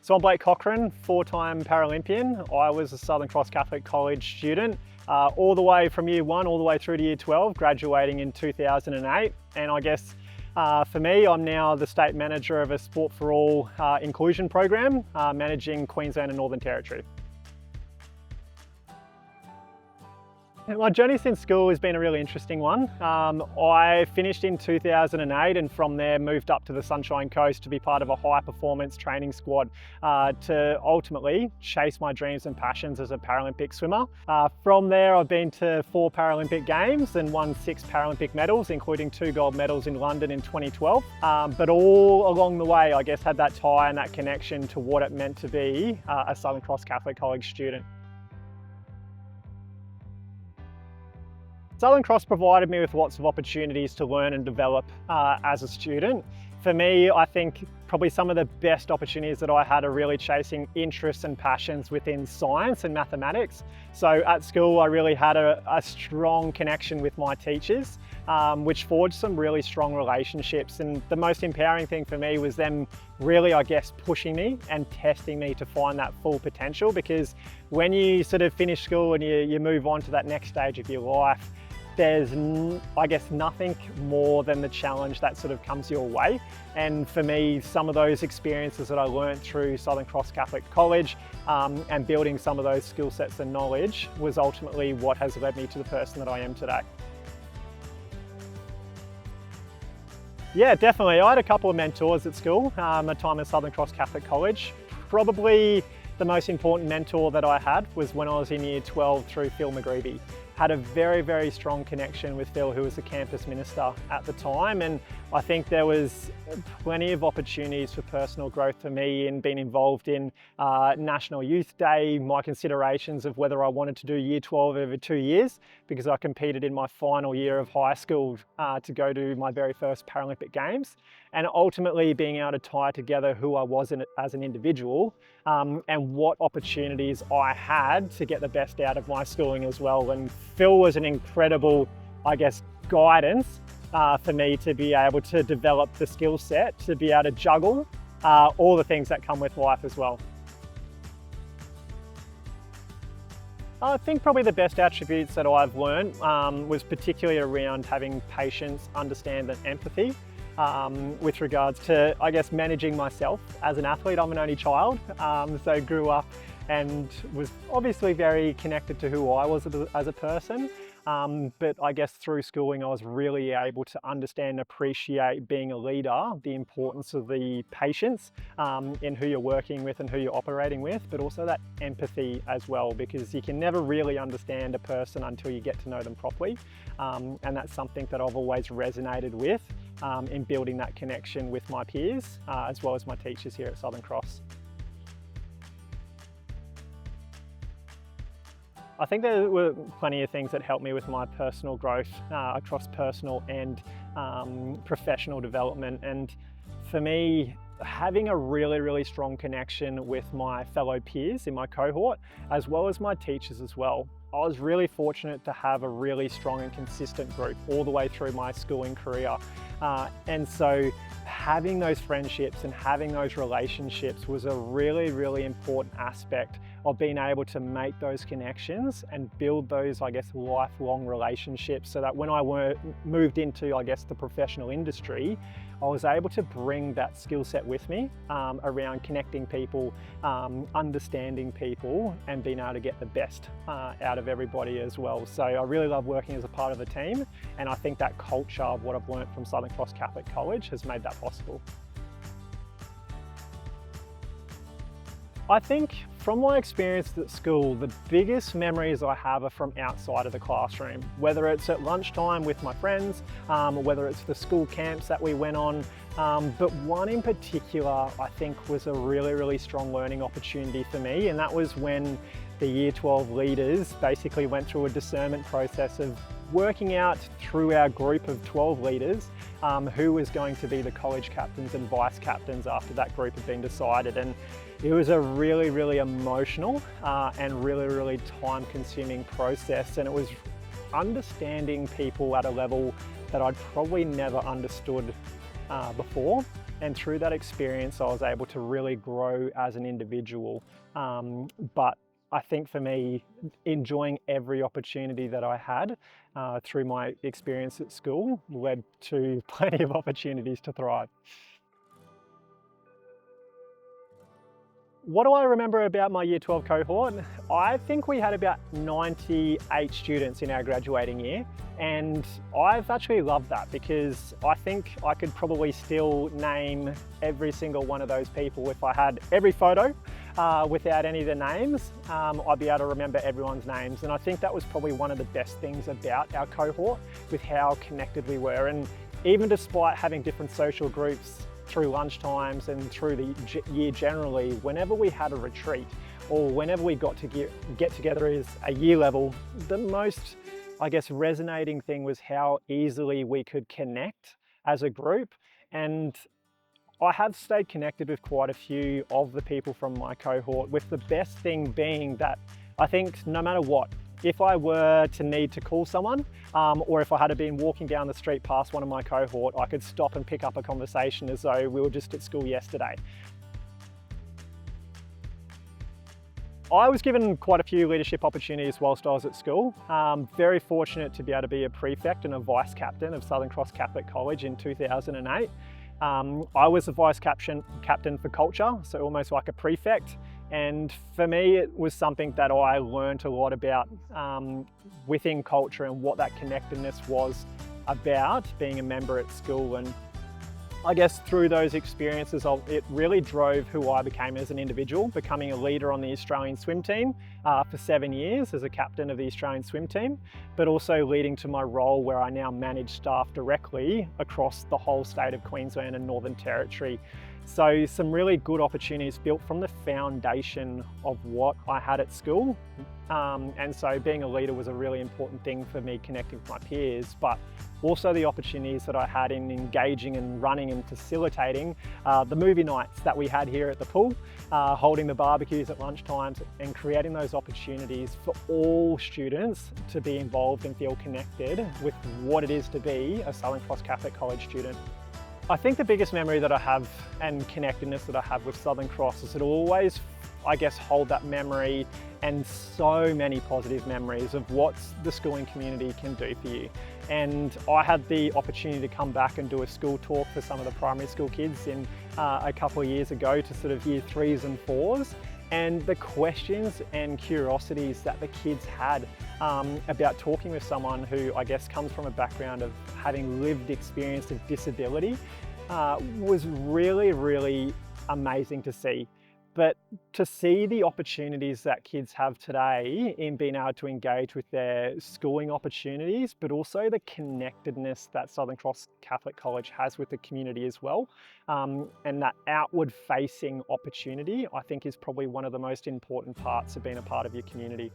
So I'm Blake Cochrane, four-time Paralympian. I was a Southern Cross Catholic College student all the way from year 1 all the way through to year 12, graduating in 2008. And I guess for me, I'm now the state manager of a Sport for All inclusion program, managing Queensland and Northern Territory. My journey since school has been a really interesting one. I finished in 2008 and from there moved up to the Sunshine Coast to be part of a high performance training squad to ultimately chase my dreams and passions as a Paralympic swimmer. From there I've been to 4 Paralympic Games and won 6 Paralympic medals, including 2 gold medals in London in 2012. But all along the way I guess had that tie and that connection to what it meant to be a Southern Cross Catholic College student. Southern Cross provided me with lots of opportunities to learn and develop as a student. For me, I think probably some of the best opportunities that I had are really chasing interests and passions within science and mathematics. So at school, I really had a strong connection with my teachers, which forged some really strong relationships. And the most empowering thing for me was them really, I guess, pushing me and testing me to find that full potential. Because when you sort of finish school and you move on to that next stage of your life, there's, I guess, nothing more than the challenge that sort of comes your way. And for me, some of those experiences that I learned through Southern Cross Catholic College and building some of those skill sets and knowledge was ultimately what has led me to the person that I am today. Yeah, definitely. I had a couple of mentors at school, my time at Southern Cross Catholic College. Probably the most important mentor that I had was when I was in year 12 through Phil McGreevy. Had a very, very strong connection with Phil, who was the campus minister at the time. And I think there was plenty of opportunities for personal growth for me in being involved in National Youth Day, my considerations of whether I wanted to do year 12 over 2 years, because I competed in my final year of high school to go to my very first Paralympic Games. And ultimately being able to tie together who I was as an individual and what opportunities I had to get the best out of my schooling as well. And Phil was an incredible, I guess, guidance for me to be able to develop the skill set, to be able to juggle all the things that come with life as well. I think probably the best attributes that I've learned was particularly around having patience, understanding and empathy. With regards to, I guess, managing myself as an athlete. I'm an only child, so grew up and was obviously very connected to who I was as a person. But I guess through schooling, I was really able to understand and appreciate being a leader, the importance of the patience in who you're working with and who you're operating with, but also that empathy as well, because you can never really understand a person until you get to know them properly. And that's something that I've always resonated with in building that connection with my peers, as well as my teachers here at Southern Cross. I think there were plenty of things that helped me with my personal growth across personal and professional development. And for me, having a really, really strong connection with my fellow peers in my cohort, as well as my teachers as well. I was really fortunate to have a really strong and consistent group all the way through my schooling career. And so having those friendships and having those relationships was a really, really important aspect of being able to make those connections and build those, I guess, lifelong relationships, so that when I moved into, I guess, the professional industry, I was able to bring that skill set with me around connecting people, understanding people, and being able to get the best out of everybody as well. So I really love working as a part of a team, and I think that culture of what I've learned from Southern Cross Catholic College has made that possible. I think from my experience at school, the biggest memories I have are from outside of the classroom, whether it's at lunchtime with my friends, whether it's the school camps that we went on. But one in particular, I think, was a really, really strong learning opportunity for me. And that was when the Year 12 leaders basically went through a discernment process of working out through our group of 12 leaders who was going to be the college captains and vice captains after that group had been decided. And it was a really, really emotional and really, really time-consuming process. And it was understanding people at a level that I'd probably never understood before. And through that experience, I was able to really grow as an individual. But I think for me, enjoying every opportunity that I had through my experience at school led to plenty of opportunities to thrive. What do I remember about my Year 12 cohort? I think we had about 98 students in our graduating year, and I've actually loved that because I think I could probably still name every single one of those people. If I had every photo without any of the names, I'd be able to remember everyone's names. And I think that was probably one of the best things about our cohort, with how connected we were. And even despite having different social groups through lunchtimes and through the year generally, whenever we had a retreat or whenever we got to get together as a year level, the most, I guess, resonating thing was how easily we could connect as a group. And I have stayed connected with quite a few of the people from my cohort, with the best thing being that I think no matter what, if I were to need to call someone, or if I had been walking down the street past one of my cohort, I could stop and pick up a conversation as though we were just at school yesterday. I was given quite a few leadership opportunities whilst I was at school. Very fortunate to be able to be a prefect and a vice captain of Southern Cross Catholic College in 2008. I was the vice captain for culture, so almost like a prefect. And for me, it was something that I learned a lot about within culture and what that connectedness was about being a member at school. And I guess through those experiences, it really drove who I became as an individual, becoming a leader on the Australian swim team for 7 years as a captain of the Australian swim team, but also leading to my role where I now manage staff directly across the whole state of Queensland and Northern Territory. So some really good opportunities built from the foundation of what I had at school. And so being a leader was a really important thing for me, connecting with my peers, but also the opportunities that I had in engaging and running and facilitating the movie nights that we had here at the pool, holding the barbecues at lunchtimes, and creating those opportunities for all students to be involved and feel connected with what it is to be a Southern Cross Catholic College student. I think the biggest memory that I have and connectedness that I have with Southern Cross is it'll always, I guess, hold that memory and so many positive memories of what the schooling community can do for you. And I had the opportunity to come back and do a school talk for some of the primary school kids in a couple of years ago to sort of year 3s and 4s. And the questions and curiosities that the kids had about talking with someone who I guess comes from a background of having lived experience of disability was really, really amazing to see. But to see the opportunities that kids have today in being able to engage with their schooling opportunities, but also the connectedness that Southern Cross Catholic College has with the community as well, and that outward facing opportunity, I think is probably one of the most important parts of being a part of your community.